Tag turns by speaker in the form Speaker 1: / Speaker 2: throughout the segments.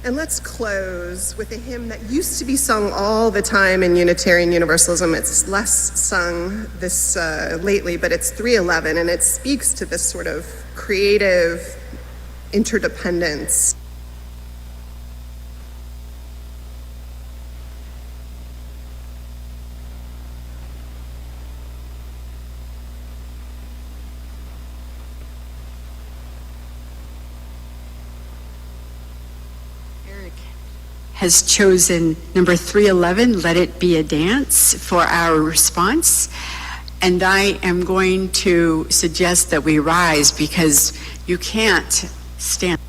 Speaker 1: And let's close with a hymn that used to be sung all the time in Unitarian Universalism. It's less sung this lately, but it's 311, and it speaks to this sort of creative interdependence.
Speaker 2: Has chosen number 311, Let It Be a Dance, for our response. And I am going to suggest that we rise because you can't stand.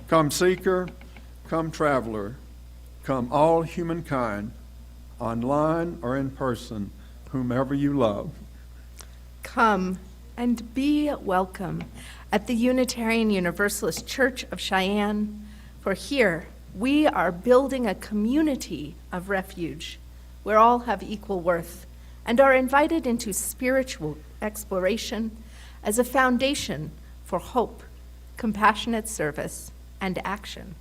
Speaker 3: Come seeker, come traveler, come all humankind, online or in person, whomever you love.
Speaker 4: Come and be welcome at the Unitarian Universalist Church of Cheyenne, for here we are building a community of refuge where all have equal worth and are invited into spiritual exploration as a foundation for hope, compassionate service, and action.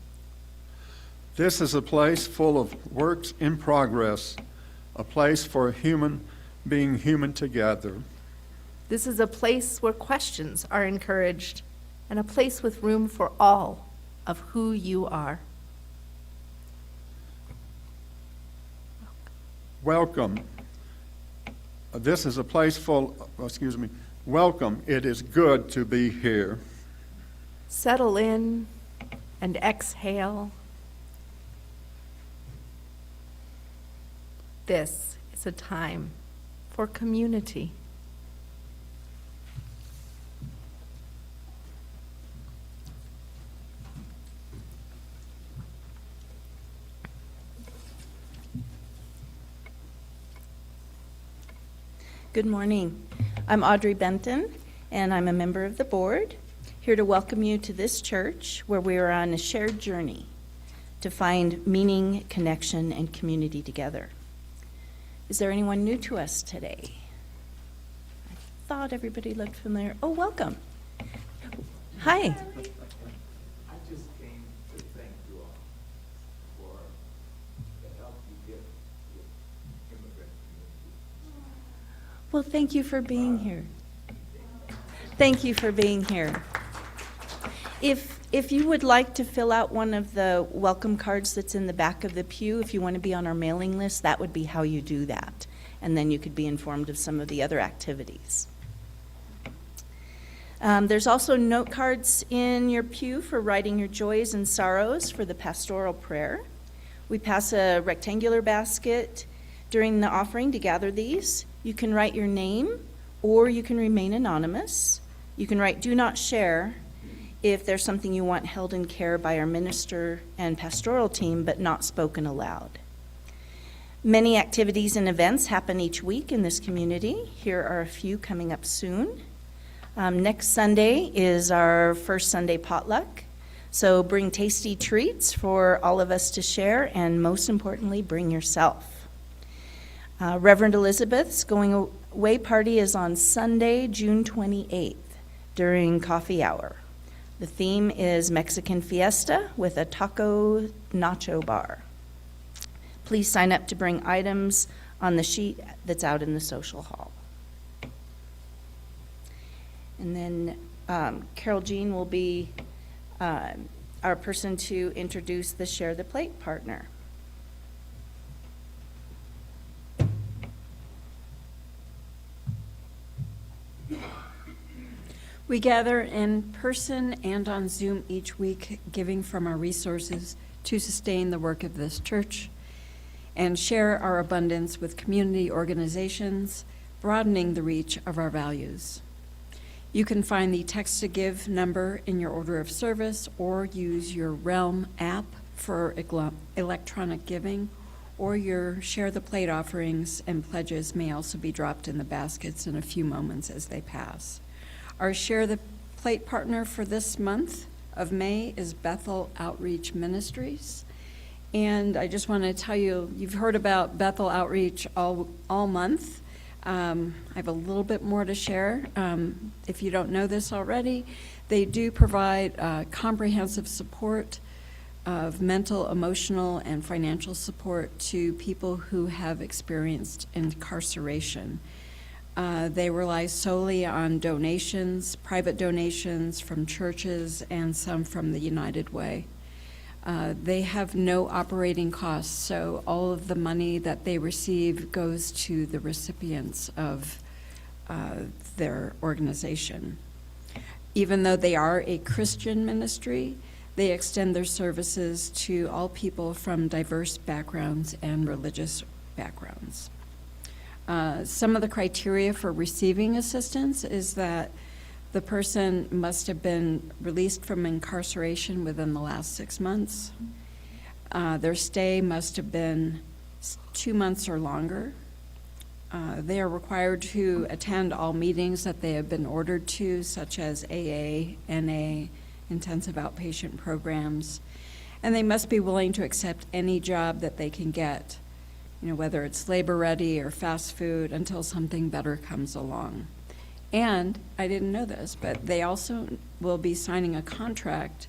Speaker 3: This is a place full of works in progress, a place for human being human together.
Speaker 4: This is a place where questions are encouraged and a place with room for all of who you are.
Speaker 3: Welcome. This is a place welcome. It is good to be here.
Speaker 4: Settle in and exhale. This is a time for community.
Speaker 5: Good morning. I'm Audrey Benton, and I'm a member of the board, here to welcome you to this church where we are on a shared journey to find meaning, connection, and community together. Is there anyone new to us today? I thought everybody looked familiar. Oh, welcome. Hi.
Speaker 6: I just came to thank you all for the help you give the immigrant community.
Speaker 5: Well, thank you for being here. Thank you for being here. If you would like to fill out one of the welcome cards that's in the back of the pew, if you want to be on our mailing list, that would be how you do that. And then you could be informed of some of the other activities. There's also note cards in your pew for writing your joys and sorrows for the pastoral prayer. We pass a rectangular basket during the offering to gather these. You can write your name, or you can remain anonymous. You can write "do not share" if there's something you want held in care by our minister and pastoral team, but not spoken aloud. Many activities and events happen each week in this community. Here are a few coming up soon. Next Sunday is our first Sunday potluck, so bring tasty treats for all of us to share, and most importantly, bring yourself. Reverend Elizabeth's going away party is on Sunday, June 28th, during coffee hour. The theme is Mexican Fiesta with a taco nacho bar. Please sign up to bring items on the sheet that's out in the social hall. And then Carol Jean will be our person to introduce the Share the Plate partner.
Speaker 7: We gather in person and on Zoom each week, giving from our resources to sustain the work of this church and share our abundance with community organizations, broadening the reach of our values. You can find the Text to Give number in your order of service, or use your Realm app for electronic giving, or your Share the Plate offerings and pledges may also be dropped in the baskets in a few moments as they pass. Our Share the Plate partner for this month of May is Bethel Outreach Ministries. And I just want to tell you, you've heard about Bethel Outreach all month. I have a little bit more to share. If you don't know this already, they do provide comprehensive support of mental, emotional, and financial support to people who have experienced incarceration. They rely solely on donations, private donations from churches and some from the United Way. They have no operating costs, so all of the money that they receive goes to the recipients of their organization. Even though they are a Christian ministry, They extend their services to all people from diverse backgrounds and religious backgrounds. Some of the criteria for receiving assistance is that the person must have been released from incarceration within the last 6 months. Their stay must have been 2 months or longer. They are required to attend all meetings that they have been ordered to, such as AA, NA, intensive outpatient programs, and they must be willing to accept any job that they can get, whether it's labor ready or fast food, until something better comes along. And I didn't know this, but they also will be signing a contract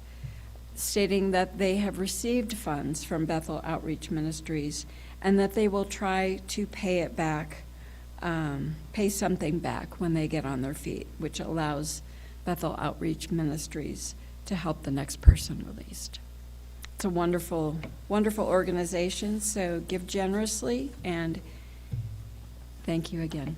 Speaker 7: stating that they have received funds from Bethel Outreach Ministries and that they will try to pay it back, pay something back when they get on their feet, which allows Bethel Outreach Ministries to help the next person released. It's a wonderful, wonderful organization, so give generously, and thank you again.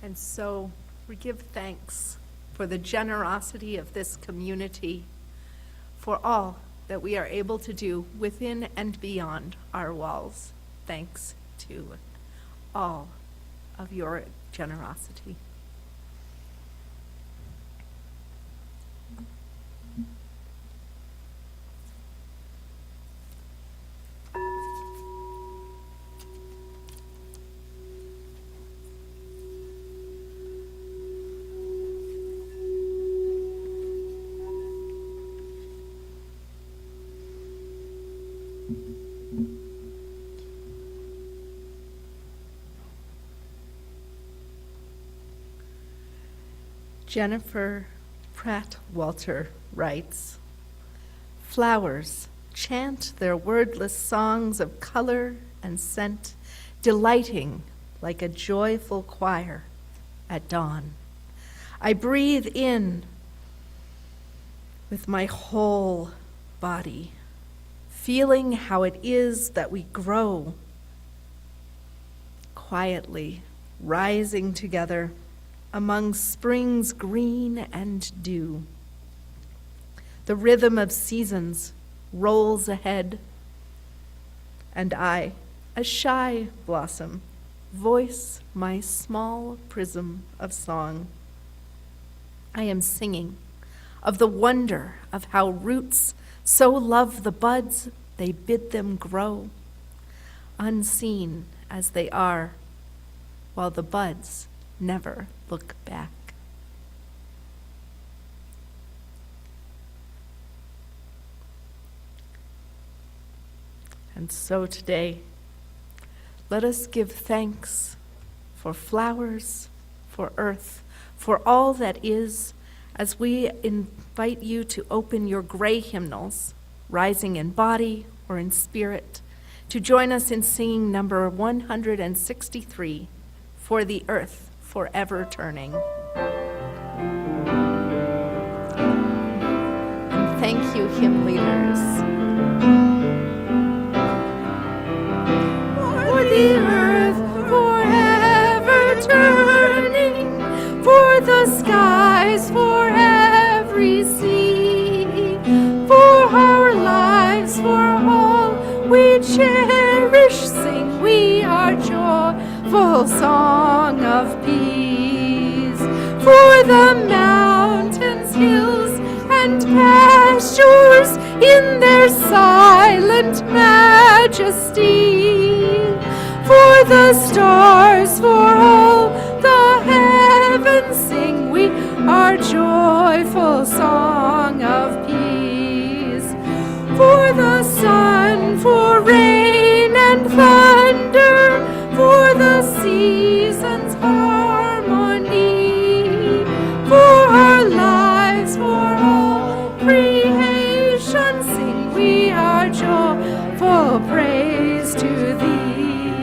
Speaker 4: And so we give thanks for the generosity of this community, for all that we are able to do within and beyond our walls. Thanks to all of your generosity. Jennifer Pratt Walter writes, "Flowers chant their wordless songs of color and scent, delighting like a joyful choir at dawn. I breathe in with my whole body, feeling how it is that we grow quietly rising together among spring's green and dew. The rhythm of seasons rolls ahead, and I, a shy blossom, voice my small prism of song. I am singing of the wonder of how roots so love the buds they bid them grow, unseen as they are, while the buds never look back. And so today, let us give thanks for flowers, for earth, for all that is, as we invite you to open your gray hymnals, rising in body or in spirit, to join us in singing number 163, For the Earth Forever Turning. And thank you, hymn leaders. For the earth forever turning, for the skies for every sea, for our lives, for all we cherish, sing we our joyful song of peace. For the mountains, hills, and pastures in their silent majesty, for the stars, for all the heavens, sing we our joyful song of peace. For the sun, for rain and thunder, for the seasons' harmony, for our lives, for all creation, sing we our joyful praise to thee.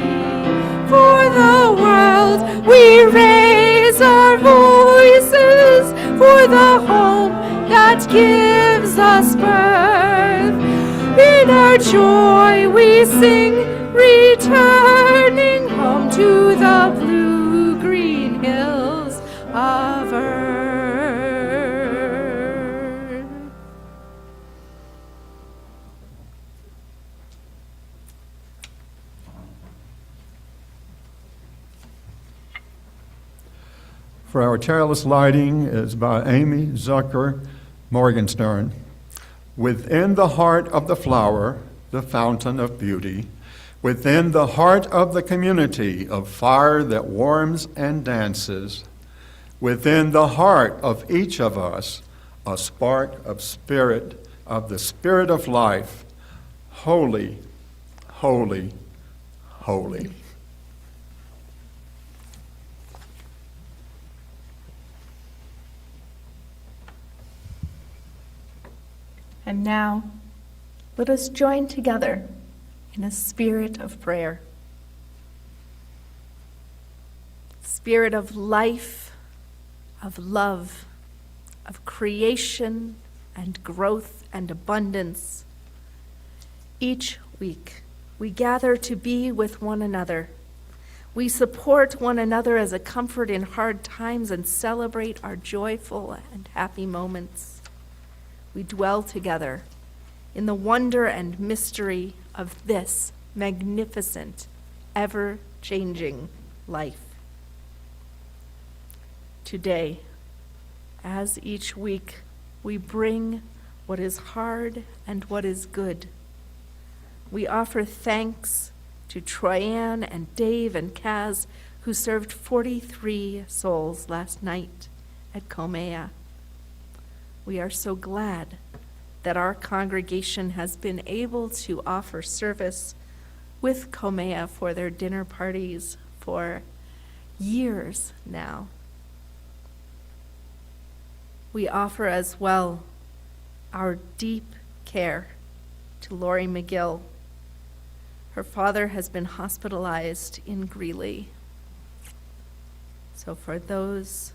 Speaker 4: For the world we raise our voices, for the home that gives us birth. In our joy we sing, returning home to the blue-green hills of earth.
Speaker 3: For our chalice lighting is by Amy Zucker Morgenstern. Within the heart of the flower, the fountain of beauty, within the heart of the community of fire that warms and dances, within the heart of each of us, a spark of spirit, of the spirit of life, holy, holy, holy.
Speaker 4: And now, let us join together in a spirit of prayer. Spirit of life, of love, of creation and growth and abundance. Each week, we gather to be with one another. We support one another as a comfort in hard times and celebrate our joyful and happy moments. We dwell together in the wonder and mystery of this magnificent, ever-changing life. Today, as each week, we bring what is hard and what is good. We offer thanks to Troyanne and Dave and Kaz, who served 43 souls last night at Comea. We are so glad that our congregation has been able to offer service with Comea for their dinner parties for years now. We offer as well our deep care to Lori McGill. Her father has been hospitalized in Greeley. So for those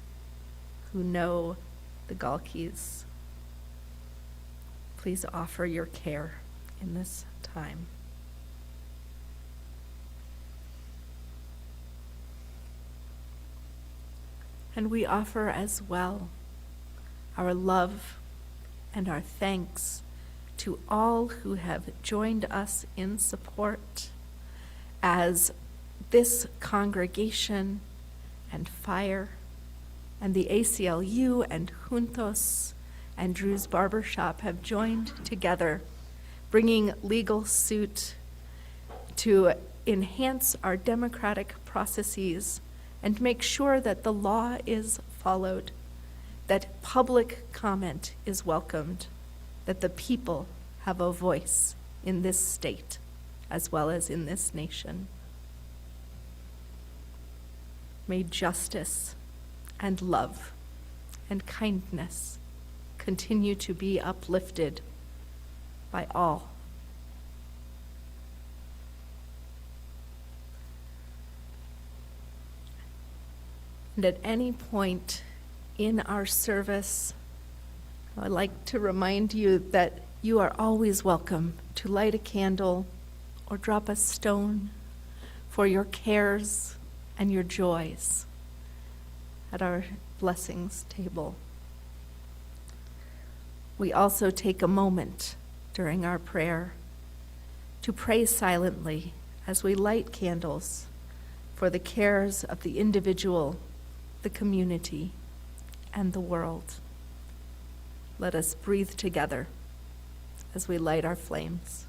Speaker 4: who know the Galkis, please offer your care in this time. And we offer as well our love and our thanks to all who have joined us in support as this congregation and Fire and the ACLU and Juntos and Drew's Barbershop have joined together, bringing legal suit to enhance our democratic processes and make sure that the law is followed, that public comment is welcomed, that the people have a voice in this state as well as in this nation. May justice and love and kindness continue to be uplifted by all. And at any point in our service, I'd like to remind you that you are always welcome to light a candle or drop a stone for your cares and your joys at our blessings table. We also take a moment during our prayer to pray silently as we light candles for the cares of the individual, the community, and the world. Let us breathe together as we light our flames.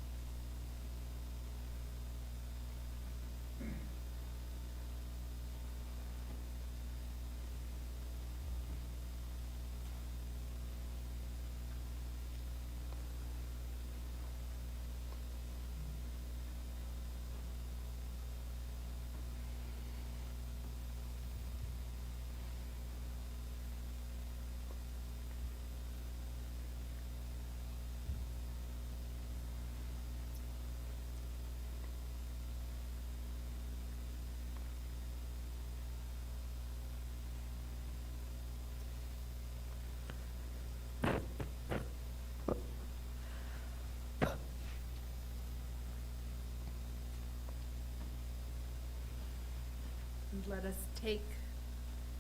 Speaker 4: And let us take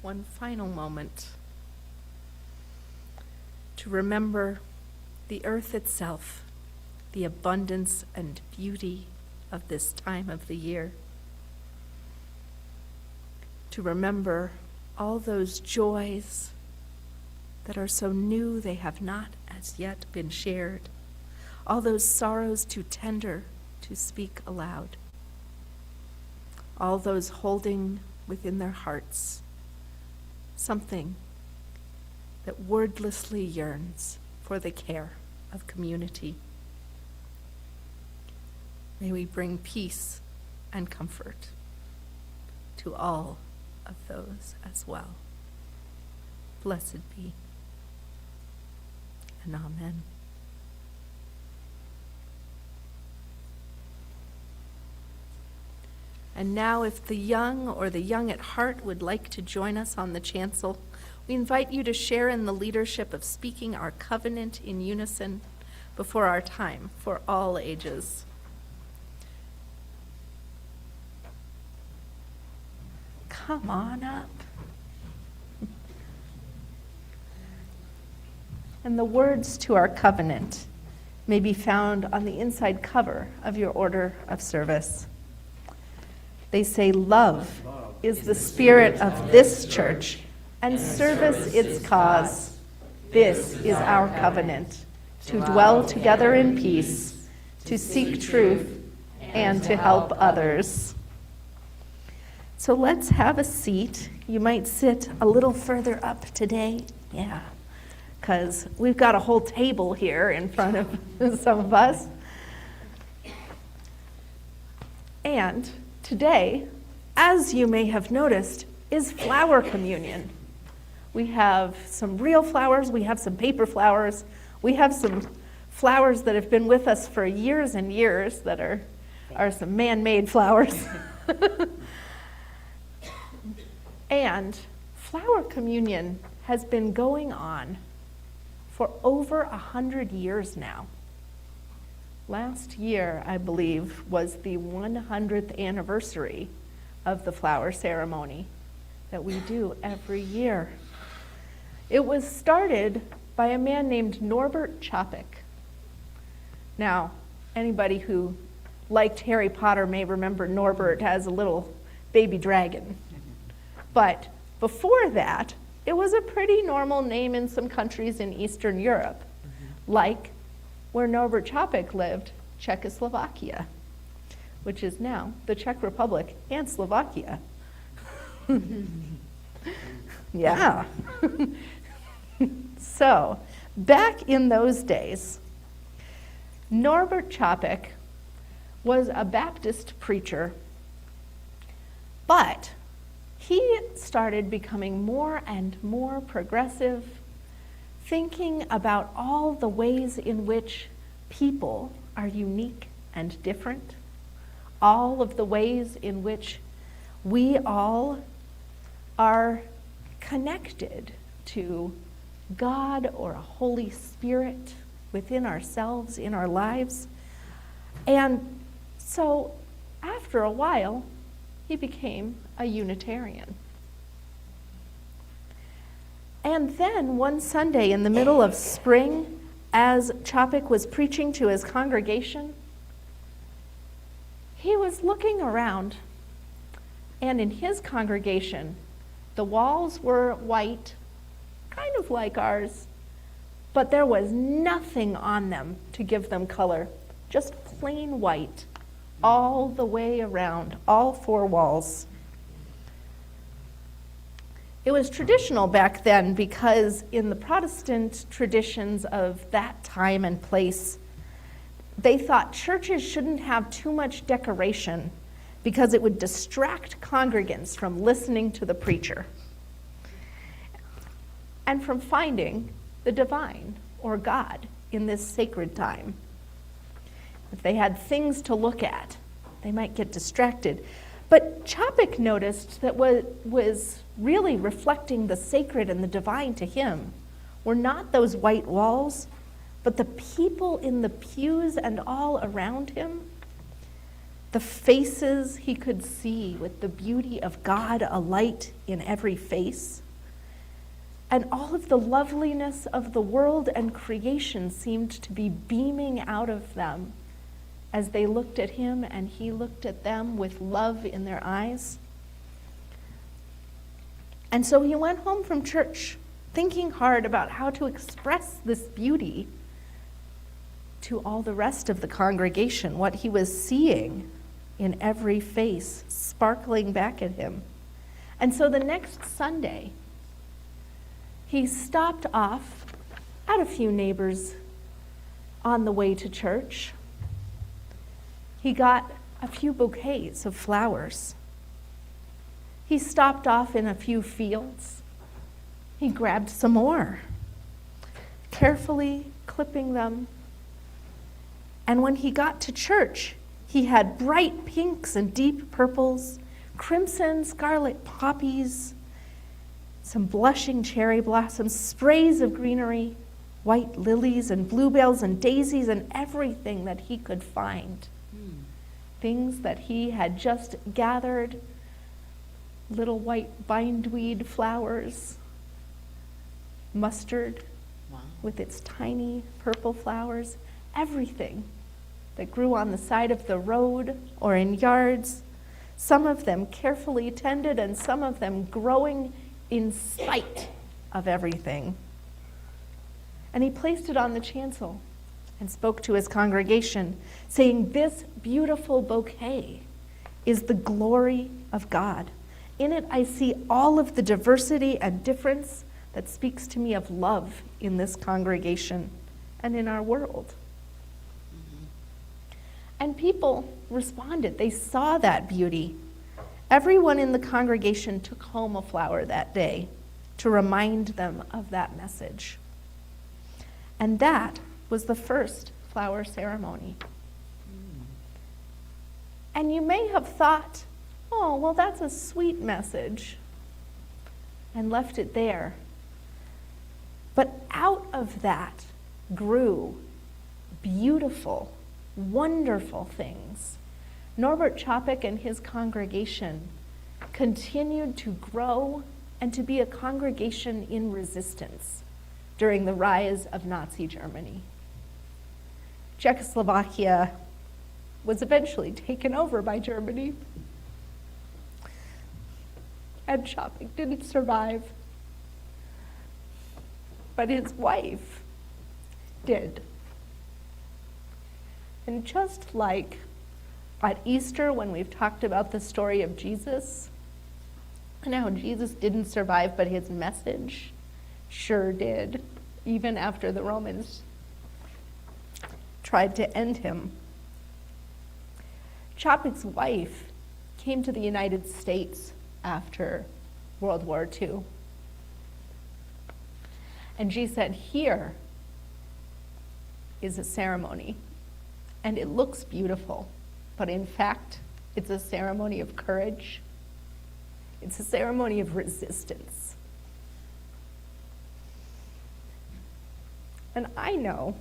Speaker 4: one final moment to remember the earth itself, the abundance and beauty of this time of the year. To remember all those joys that are so new they have not as yet been shared, all those sorrows too tender to speak aloud, all those holding within their hearts something that wordlessly yearns for the care of community. May we bring peace and comfort to all of those as well. Blessed be, and amen. And now, if the young or the young at heart would like to join us on the chancel, we invite you to share in the leadership of speaking our covenant in unison before our time for all ages. Come on up. And the words to our covenant may be found on the inside cover of your order of service. They say, love is the spirit of this church, and service its cause. This is our covenant, to dwell together in peace, to seek truth, and to help others. So let's have a seat. You might sit a little further up today. Yeah, because we've got a whole table here in front of some of us. And today, as you may have noticed, is flower communion. We have some real flowers, we have some paper flowers, we have some flowers that have been with us for years and years that are some man-made flowers. And flower communion has been going on for over 100 years now. Last year, I believe, was the 100th anniversary of the flower ceremony. that we do every year. It was started by a man named Norbert Chopik. Now, anybody who liked Harry Potter may remember Norbert as a little baby dragon. But before that, it was a pretty normal name in some countries in Eastern Europe, like where Norbert Chopik lived, Czechoslovakia, which is now the Czech Republic and Slovakia. Yeah. So, back in those days, Norbert Chopik was a Baptist preacher, but he started becoming more and more progressive, thinking about all the ways in which people are unique and different, all of the ways in which we all are connected to God or a Holy Spirit within ourselves, in our lives. And so after a while, he became a Unitarian. And then one Sunday in the middle of spring, as Chopik was preaching to his congregation, he was looking around, and in his congregation, the walls were white, kind of like ours, but there was nothing on them to give them color, just plain white, all the way around, all four walls. It was traditional back then because in the Protestant traditions of that time and place, they thought churches shouldn't have too much decoration because it would distract congregants from listening to the preacher and from finding the divine or God in this sacred time. If they had things to look at, they might get distracted. But Chopik noticed that what was really reflecting the sacred and the divine to him were not those white walls, but the people in the pews and all around him, the faces he could see with the beauty of God alight in every face, and all of the loveliness of the world and creation seemed to be beaming out of them as they looked at him and he looked at them with love in their eyes. And so he went home from church thinking hard about how to express this beauty to all the rest of the congregation, what he was seeing in every face sparkling back at him. And so the next Sunday, he stopped off at a few neighbors on the way to church. He got a few bouquets of flowers. He stopped off in a few fields. He grabbed some more, carefully clipping them. And when he got to church, he had bright pinks and deep purples, crimson, scarlet poppies, some blushing cherry blossoms, sprays of greenery, white lilies and bluebells and daisies and everything that he could find. Things that he had just gathered, little white bindweed flowers, mustard with its tiny purple flowers, everything that grew on the side of the road or in yards, some of them carefully tended and some of them growing in spite of everything. And he placed it on the chancel and spoke to his congregation, saying, "This beautiful bouquet is the glory of God. In it I see all of the diversity and difference that speaks to me of love in this congregation and in our world." And people responded. They saw that beauty. Everyone in the congregation took home a flower that day to remind them of that message. And that was the first flower ceremony. And you may have thought, oh, well, that's a sweet message, and left it there. But out of that grew beautiful, wonderful things. Norbert Chopik and his congregation continued to grow and to be a congregation in resistance during the rise of Nazi Germany. Czechoslovakia was eventually taken over by Germany, and Čapek didn't survive, but his wife did. And just like at Easter, when we've talked about the story of Jesus, and how Jesus didn't survive, but his message sure did, even after the Romans tried to end him. Čapek's wife came to the United States after World War II. And she said, here is a ceremony, and it looks beautiful, but in fact, it's a ceremony of courage. It's a ceremony of resistance. And I know,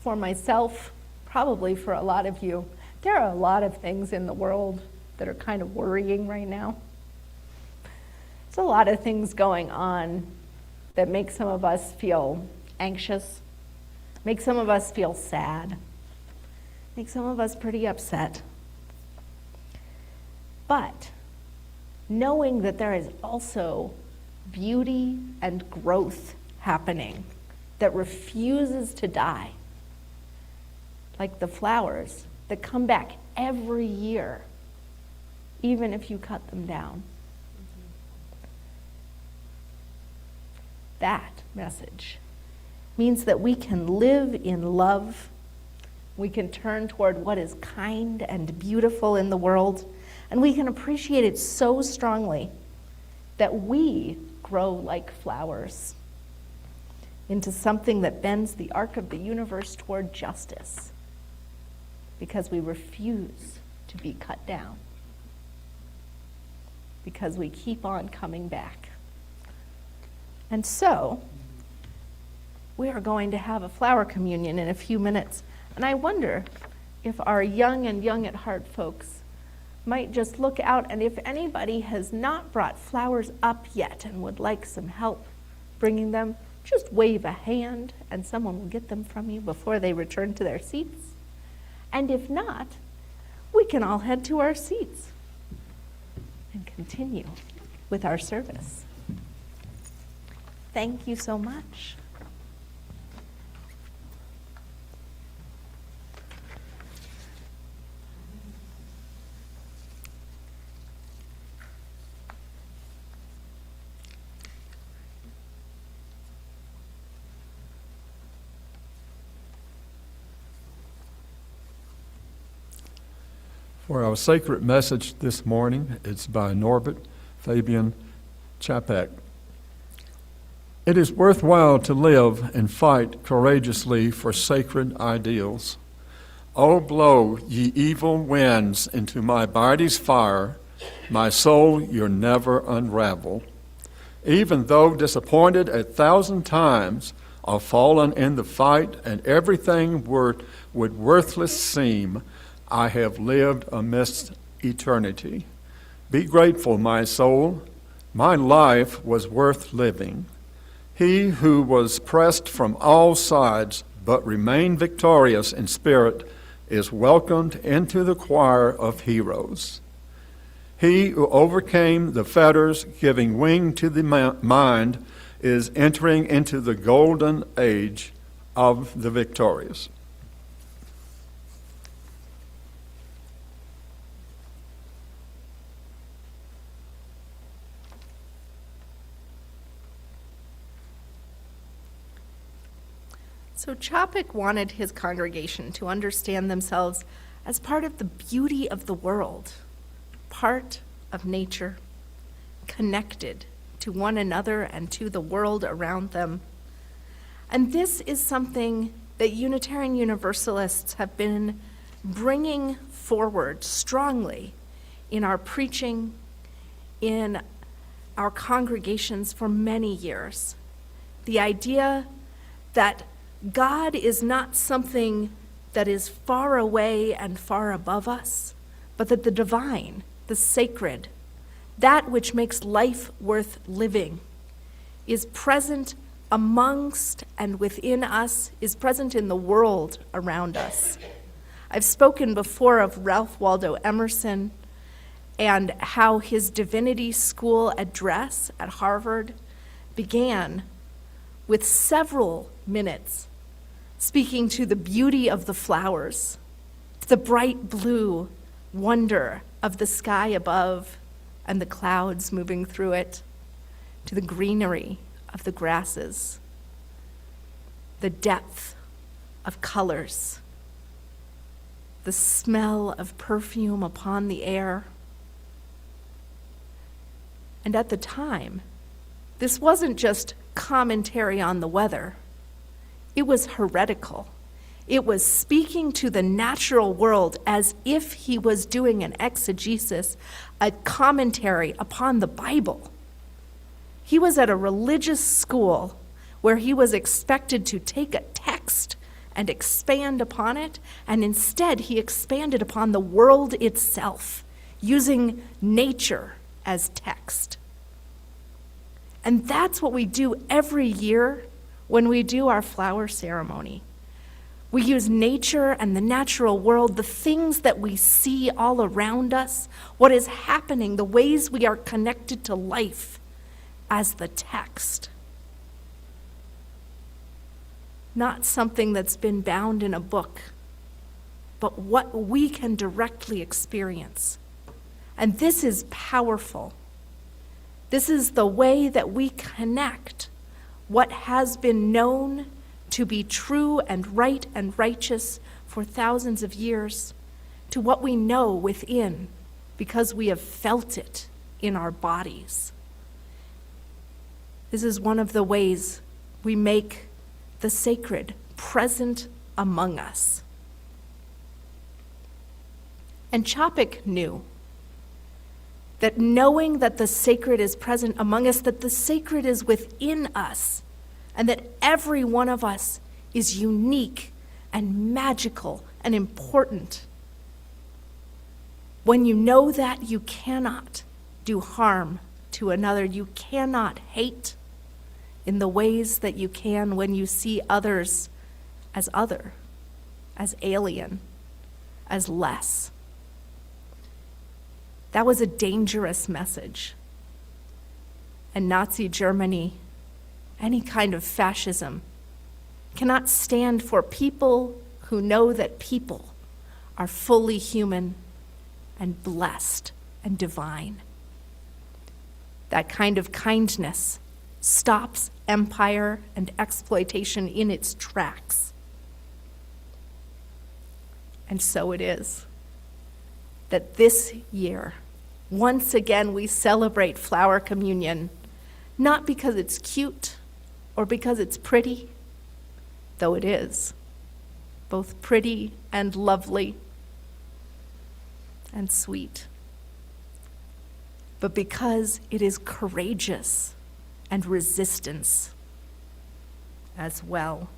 Speaker 4: for myself, probably for a lot of you, there are a lot of things in the world that are kind of worrying right now. There's a lot of things going on that make some of us feel anxious, make some of us feel sad, make some of us pretty upset. But knowing that there is also beauty and growth happening that refuses to die, like the flowers that come back every year, even if you cut them down. That message means that we can live in love, we can turn toward what is kind and beautiful in the world, and we can appreciate it so strongly that we grow like flowers into something that bends the arc of the universe toward justice, because we refuse to be cut down, because we keep on coming back. And so, we are going to have a flower communion in a few minutes, and I wonder if our young and young at heart folks might just look out, and if anybody has not brought flowers up yet and would like some help bringing them, just wave a hand and someone will get them from you before they return to their seats. And if not, we can all head to our seats and continue with our service. Thank you so much.
Speaker 3: For our sacred message this morning, it's by Norbert Fabian Čapek. It is worthwhile to live and fight courageously for sacred ideals. Oh, blow, ye evil winds, into my body's fire, my soul you'll never unravel. Even though disappointed 1,000 times, or fallen in the fight, and everything would worthless seem, I have lived amidst eternity. Be grateful, my soul. My life was worth living. He who was pressed from all sides but remained victorious in spirit is welcomed into the choir of heroes. He who overcame the fetters, giving wing to the mind, is entering into the golden age of the victorious.
Speaker 4: So Čapek wanted his congregation to understand themselves as part of the beauty of the world, part of nature, connected to one another and to the world around them. And this is something that Unitarian Universalists have been bringing forward strongly in our preaching, in our congregations for many years. The idea that God is not something that is far away and far above us, but that the divine, the sacred, that which makes life worth living, is present amongst and within us, is present in the world around us. I've spoken before of Ralph Waldo Emerson and how his divinity school address at Harvard began with several minutes speaking to the beauty of the flowers, the bright blue wonder of the sky above and the clouds moving through it, to the greenery of the grasses, the depth of colors, the smell of perfume upon the air. And at the time, this wasn't just commentary on the weather. It was heretical. It was speaking to the natural world as if he was doing an exegesis, a commentary upon the Bible. He was at a religious school where he was expected to take a text and expand upon it, and instead he expanded upon the world itself, using nature as text. And that's what we do every year when we do our flower ceremony. We use nature and the natural world, the things that we see all around us, what is happening, the ways we are connected to life, as the text. Not something that's been bound in a book, but what we can directly experience. And this is powerful. This is the way that we connect what has been known to be true and right and righteous for thousands of years to what we know within because we have felt it in our bodies. This is one of the ways we make the sacred present among us. And Chopik knew that knowing that the sacred is present among us, that the sacred is within us, and that every one of us is unique and magical and important. When you know that, you cannot do harm to another. You cannot hate in the ways that you can when you see others, as alien, as less. That was a dangerous message. And Nazi Germany, any kind of fascism, cannot stand for people who know that people are fully human and blessed and divine. That kind of kindness stops empire and exploitation in its tracks. And so it is that this year, once again, we celebrate Flower Communion, not because it's cute or because it's pretty, though it is, both pretty and lovely and sweet, but because it is courageous and resistance as well.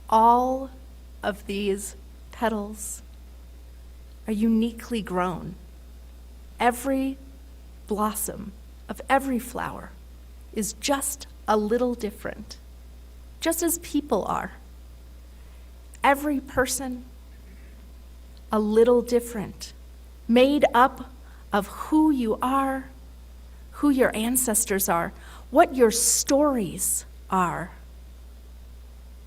Speaker 4: All of these petals are uniquely grown. Every blossom of every flower is just a little different, just as people are. Every person, a little different, made up of who you are, who your ancestors are, what your stories are.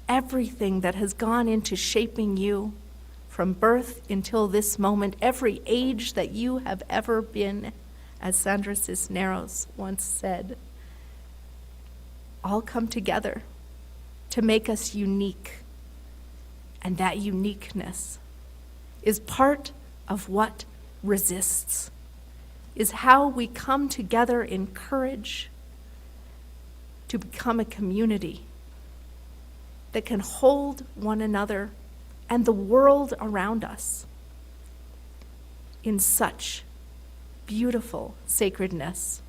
Speaker 4: Everything that has gone into shaping you from birth until this moment, every age that you have ever been, as Sandra Cisneros once said, all come together to make us unique. And that uniqueness is part of what resists, is how we come together in courage to become a community that can hold one another and the world around us in such beautiful sacredness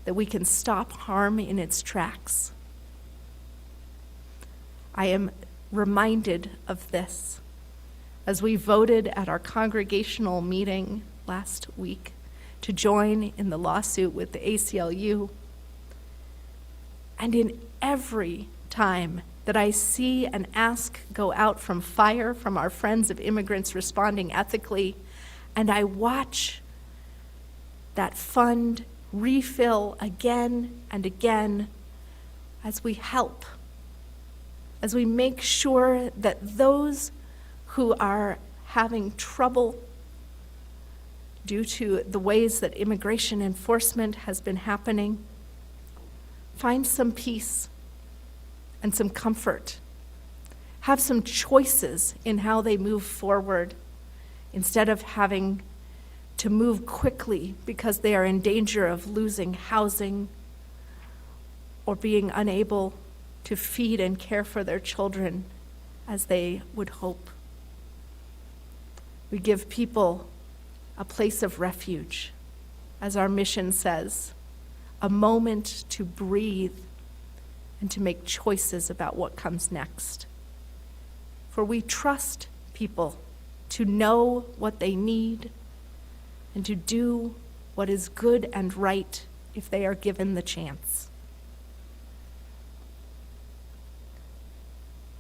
Speaker 4: that we can stop harm in its tracks. I am reminded of this as we voted at our congregational meeting last week to join in the lawsuit with the ACLU. And in every time that I see an ask go out from fire from our friends of immigrants responding ethically, and I watch that fund refill again and again as we help, as we make sure that those who are having trouble due to the ways that immigration enforcement has been happening find some peace and some comfort, have some choices in how they move forward instead of having to move quickly because they are in danger of losing housing or being unable to feed and care for their children as they would hope. We give people a place of refuge, as our mission says, a moment to breathe and to make choices about what comes next. For we trust people to know what they need and to do what is good and right if they are given the chance.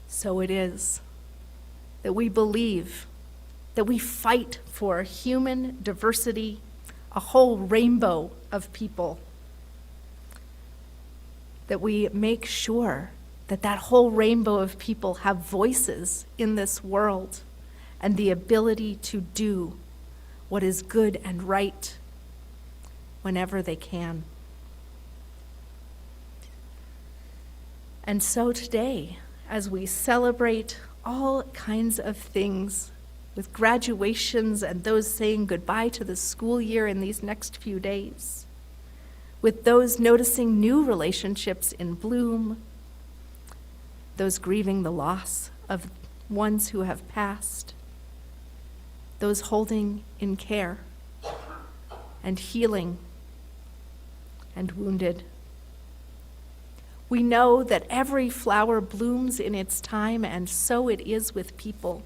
Speaker 4: So it is that we believe, that we fight for human diversity, a whole rainbow of people, that we make sure that that whole rainbow of people have voices in this world and the ability to do what is good and right whenever they can. And so today, as we celebrate all kinds of things with graduations and those saying goodbye to the school year in these next few days, with those noticing new relationships in bloom, those grieving the loss of ones who have passed, those holding in care and healing and wounded. We know that every flower blooms in its time, and so it is with people.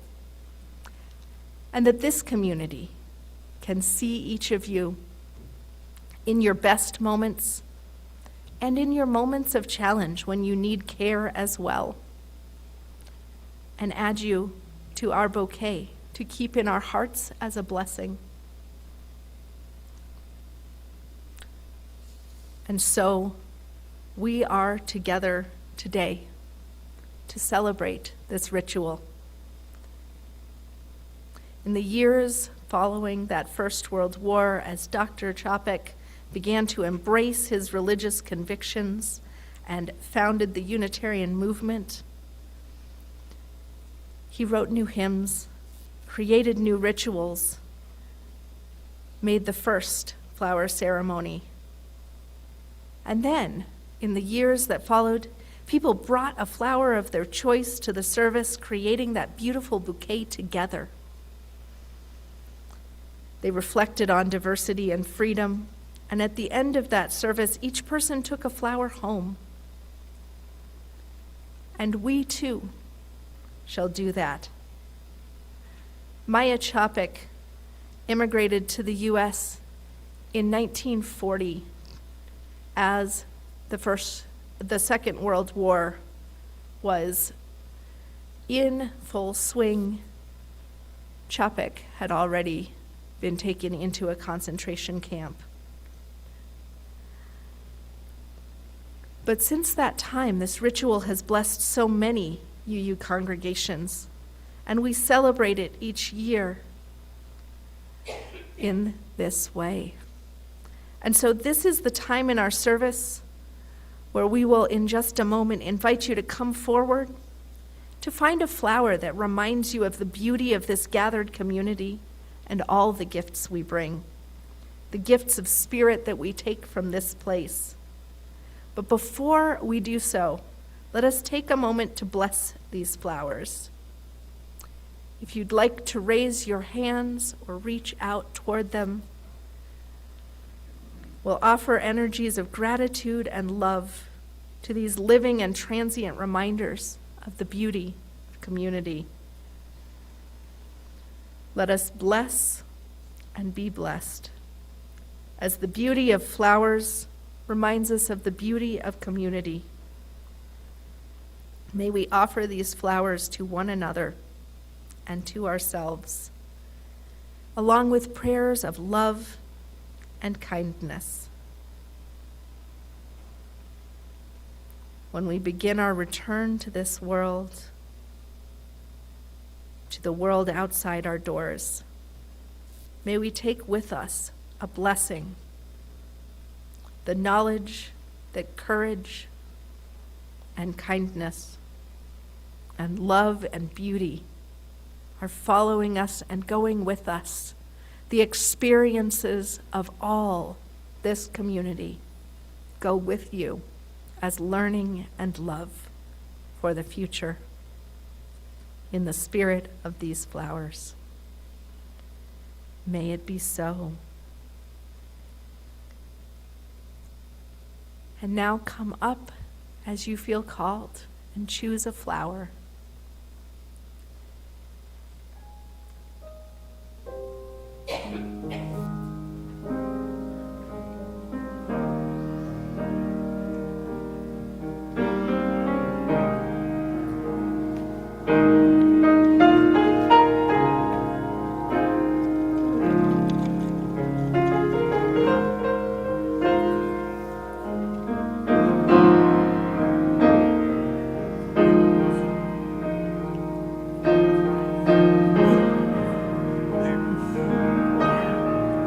Speaker 4: And that this community can see each of you in your best moments and in your moments of challenge when you need care as well, and add you to our bouquet to keep in our hearts as a blessing. And so we are together today to celebrate this ritual. In the years following that First World War, as Dr. Chapek began to embrace his religious convictions and founded the Unitarian movement, he wrote new hymns, created new rituals, made the first flower ceremony. And then, in the years that followed, people brought a flower of their choice to the service, creating that beautiful bouquet together. They reflected on diversity and freedom, and at the end of that service, each person took a flower home. And we too shall do that. Maya Chapek immigrated to the U.S. in 1940 as the Second World War was in full swing. Chapek had already been taken into a concentration camp. But since that time, this ritual has blessed so many UU congregations, and we celebrate it each year in this way. And so this is the time in our service where we will, in just a moment, invite you to come forward to find a flower that reminds you of the beauty of this gathered community and all the gifts we bring, the gifts of spirit that we take from this place. But before we do so, let us take a moment to bless these flowers. If you'd like to raise your hands or reach out toward them, we'll offer energies of gratitude and love to these living and transient reminders of the beauty of community. Let us bless and be blessed. As the beauty of flowers reminds us of the beauty of community, may we offer these flowers to one another and to ourselves, along with prayers of love and kindness. When we begin our return to this world, to the world outside our doors, may we take with us a blessing, the knowledge that courage and kindness and love and beauty are following us and going with us, the experiences of all this community go with you as learning and love for the future. In the spirit of these flowers, may it be so. And now come up as you feel called and choose a flower.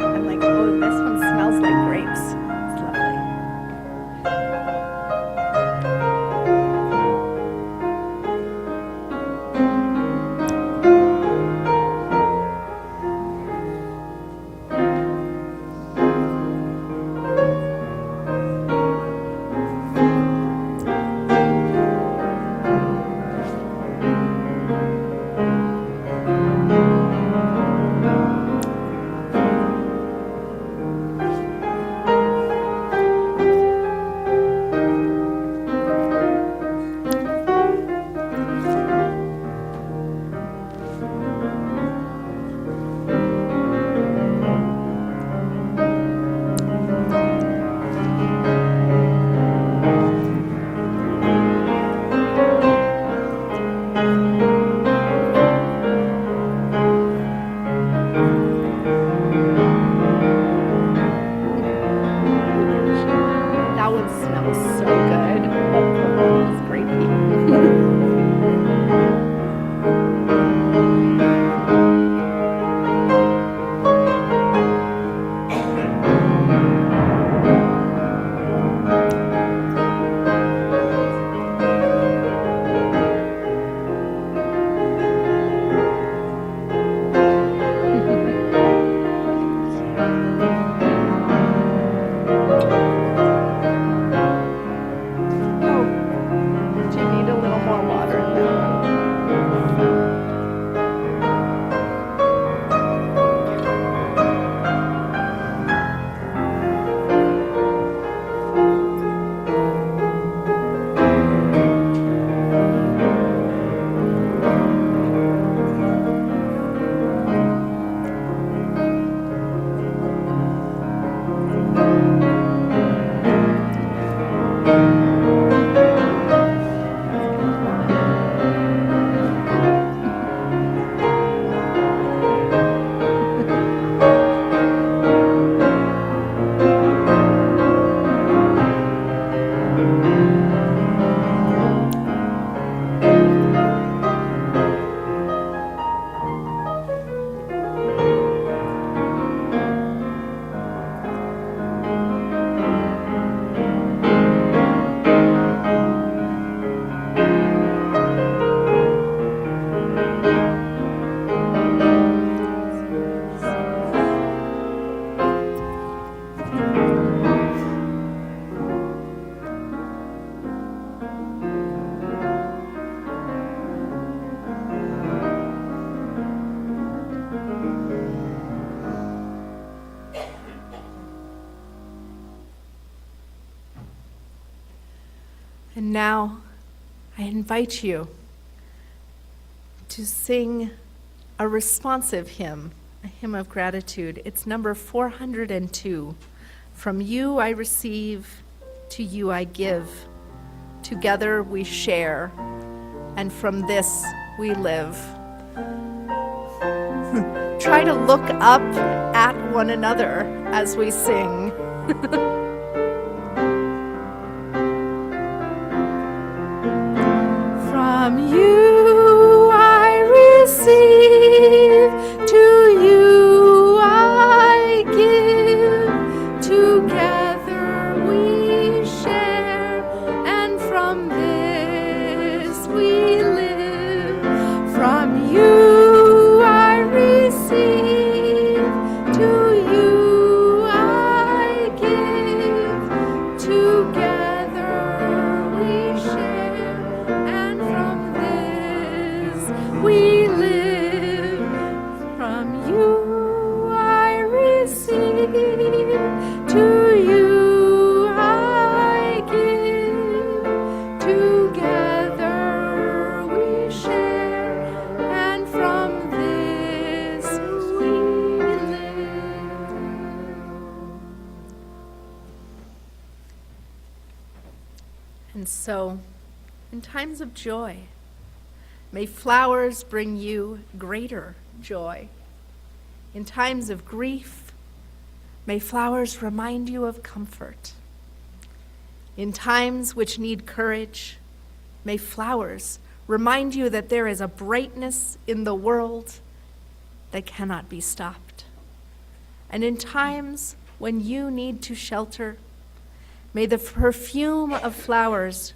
Speaker 4: I'm like, oh, this one smells like grapes. It's lovely. That one smells so good. It's grapey. Oh, do you need a little more water in that one? And now I invite you to sing a responsive hymn a hymn of gratitude. It's number 402. From you I receive, to you I give. Together we share, and from this we live. Try to look up at one another as we sing. From you I receive, to you I give. Together we share, and from this we live. From you I receive, to you I give. Together we share, and from this we live. From you I receive, to you I give. Together we share, and from this we live. And so, in times of joy, may flowers bring you greater joy. In times of grief, may flowers remind you of comfort. In times which need courage, may flowers remind you that there is a brightness in the world that cannot be stopped. And in times when you need to shelter, may the perfume of flowers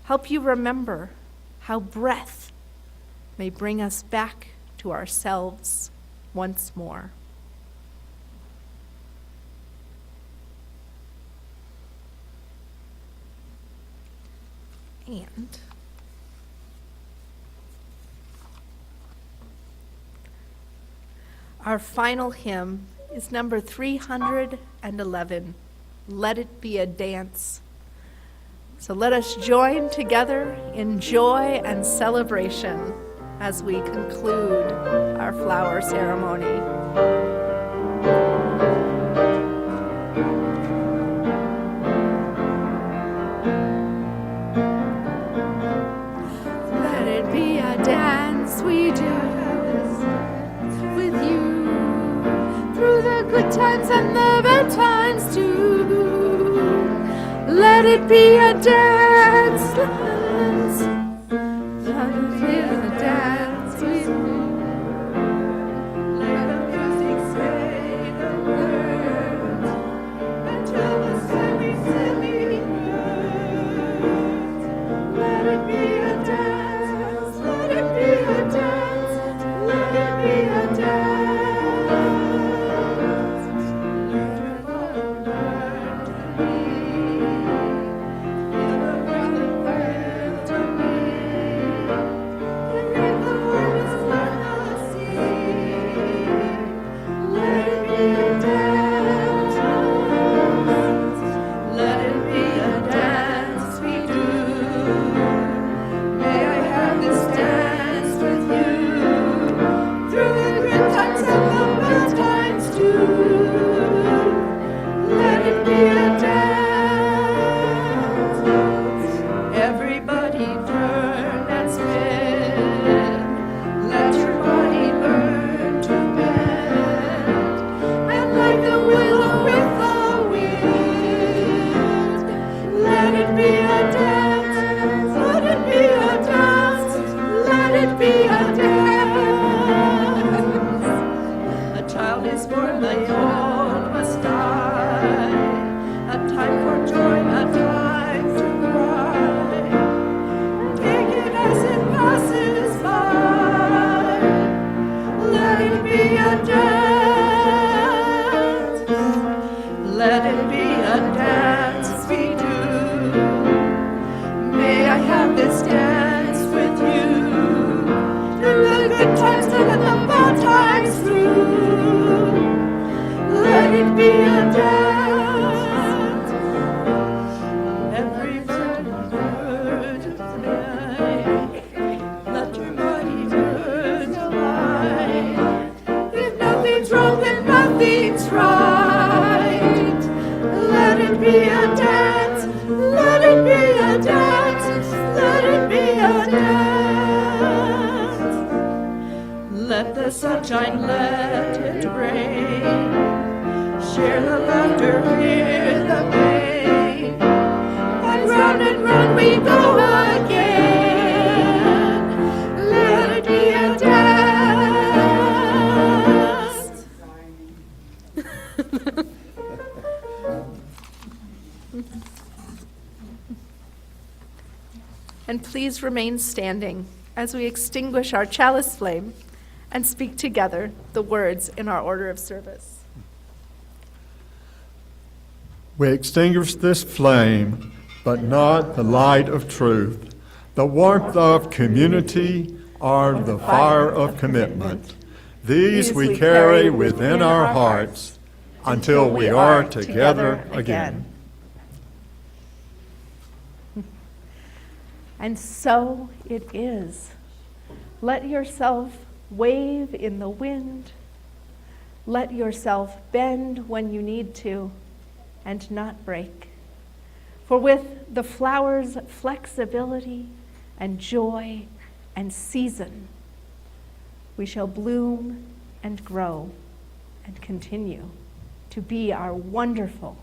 Speaker 4: help you remember how breath may bring us back to ourselves once more. And our final hymn is number 311, Let It Be a Dance. So let us join together in joy and celebration as we conclude our flower ceremony. Let it be a dance we do with you through the good times and the bad times too. Let it be a dance, let it be a dance we do. Let the music say the words until the silly words. Let it be a dance, let it be a dance, let it be a dance. Let it be a dance we do. May I have this dance with you through the good times and the bad times through. Let it be a dance. Everybody burn tonight. Let your body burn tonight. If nothing's it be a dance, let it be a dance, let it be a dance. Let the sunshine, let it rain, share the laughter, hear the pain, and round we go again. Let it be a dance. And please remain standing as we extinguish our chalice flame and speak together the words in our order of service.
Speaker 3: We extinguish this flame, but not the light of truth, the warmth of community, or the fire of commitment. These we carry within our hearts until we are together again.
Speaker 4: And so it is. Let yourself wave in the wind. Let yourself bend when you need to and not break. For with the flower's flexibility and joy and season, we shall bloom and grow and continue to be our wonderful,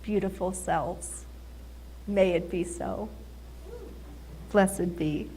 Speaker 4: beautiful selves. May it be so. Blessed be.